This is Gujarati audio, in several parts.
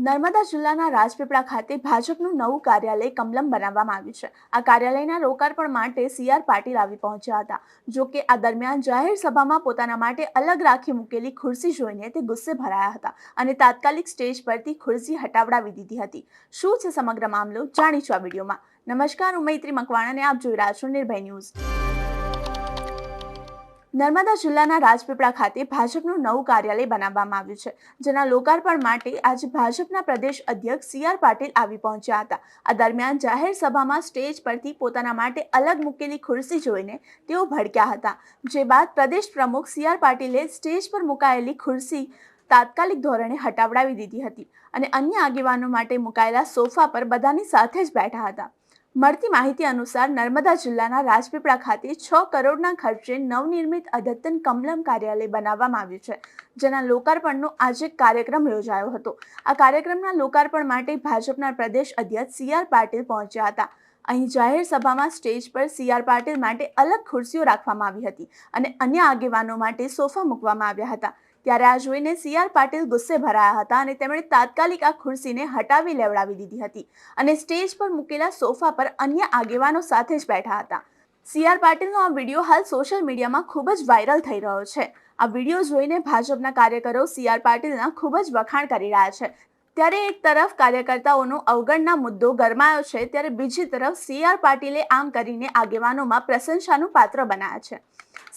નર્મદા જિલ્લાના રાજપીપળા ખાતે ભાજપનું નવું કાર્યાલય કમલમ બનાવવામાં આવ્યું છે। આ કાર્યાલયના લોકાર્પણ માટે સી.આર. પાટીલ આવી પહોંચ્યા હતા। જો કે આ દરમિયાન જાહેર સભામાં પોતાના માટે અલગ રાખી મૂકેલી ખુરશી જોઈને તે ગુસ્સે ભરાયા હતા અને તાત્કાલિક સ્ટેજ પરથી ખુરશી હટાવડાવી દીધી હતી। શું છે સમગ્ર મામલો, જાણીશું આ વિડીયોમાં। નમસ્કાર, હું મૈત્રી મકવાણા અને આપ જોઈ રહ્યા છો નિર્ભય ન્યૂઝ। નર્મદા જિલ્લાના રાજપીપળા ખાતે ભાજપનું નવું કાર્યાલય બનાવવામાં આવ્યું છે, જેના લોકાર્પણ માટે આજે ભાજપના પ્રદેશ અધ્યક્ષ સી.આર. પાટીલ આવી પહોંચ્યા હતા। આ દરમિયાન જાહેર સભામાં સ્ટેજ પરથી પોતાના માટે અલગ મૂકેલી ખુરશી જોઈને તેઓ ભડક્યા હતા। જે બાદ પ્રદેશ પ્રમુખ સી.આર. પાટીલે સ્ટેજ પર મુકાયેલી ખુરશી તાત્કાલિક ધોરણે હટાવડાવી દીધી હતી અને અન્ય આગેવાનો માટે મુકાયેલા સોફા પર બધાની સાથે જ બેઠા હતા। મળતી માહિતી અનુસાર નર્મદા જિલ્લાના રાજપીપળા ખાતે 6 કરોડના ખર્ચે નવનિર્મિત અદ્યતન કમલમ કાર્યાલય બનાવવામાં આવ્યું છે, જેના લોકાર્પણનો આજે કાર્યક્રમ યોજાયો હતો। આ કાર્યક્રમના લોકાર્પણ માટે ભાજપના પ્રદેશ અધ્યક્ષ સી.આર. પાટીલ પહોંચ્યા હતા। અહીં જાહેર સભામાં સ્ટેજ પર સી.આર. પાટીલ માટે અલગ ખુરશીઓ રાખવામાં આવી હતી અને અન્ય આગેવાનો માટે સોફા મૂકવામાં આવ્યા હતા। ત્યારે આ જોઈને સી.આર. પાટીલ ગુસ્સે ભરાયા હતા અને તેમણે તાત્કાલિક આ ખુરશીને હટાવી લેવડાવી દીધી હતી અને સ્ટેજ પર મૂકેલા સોફા પર અન્ય આગેવાનો સાથે જ બેઠા હતા। સી.આર. પાટીલનો આ વિડીયો હાલ સોશિયલ મીડિયામાં ખૂબ જ વાયરલ થઈ રહ્યો છે। આ વિડીયો જોઈને ભાજપના કાર્યકરો સી.આર. પાટીલના ખૂબ જ વખાણ કરી રહ્યા છે। ત્યારે એક તરફ કાર્યકર્તાઓનો અવગણના મુદ્દો ગરમાયો છે, ત્યારે બીજી તરફ સી.આર. પાટીલે આમ કરીને આગેવાનોમાં પ્રશંસાનું પાત્ર બનાયા છે।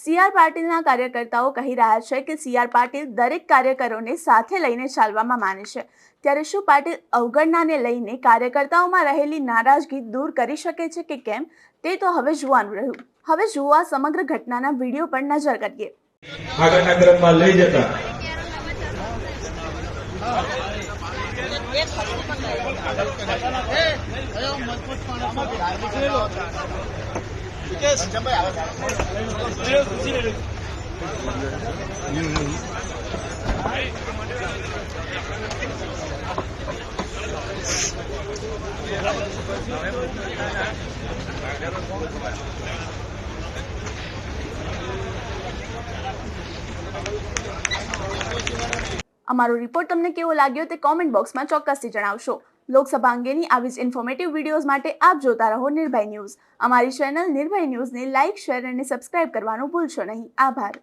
સી.આર. પાટીલના કાર્યકર્તાઓ કહી રહ્યા છે કે સી.આર. પાટીલ દરેક કાર્યકરોને સાથે લઈને ચાલવામાં માને છે। ત્યારે શું પાટીલ અવગણનાને લઈને કાર્યકર્તાઓમાં રહેલી નારાજગી દૂર કરી શકે છે કે કેમ, તે તો હવે જોવાનું રહ્યું। હવે જુઓ આ સમગ્ર ઘટનાના વિડીયો પર નજર કરીએ। આગળના ક્રમમાં લઈ જતા અમારો રિપોર્ટ તમને કેવો લાગ્યો તે કોમેન્ટ બોક્સમાં ચોક્કસથી જણાવશો। લોકસભા અંગેની આવી જ ઇન્ફોર્મેટિવ વિડીયોઝ માટે આપ જોતા રહો નિર્ભય ન્યૂઝ। અમારી ચેનલ નિર્ભય ન્યૂઝને લાઇક, શેર અને સબસ્ક્રાઇબ કરવાનું ભૂલશો નહીં। આભાર।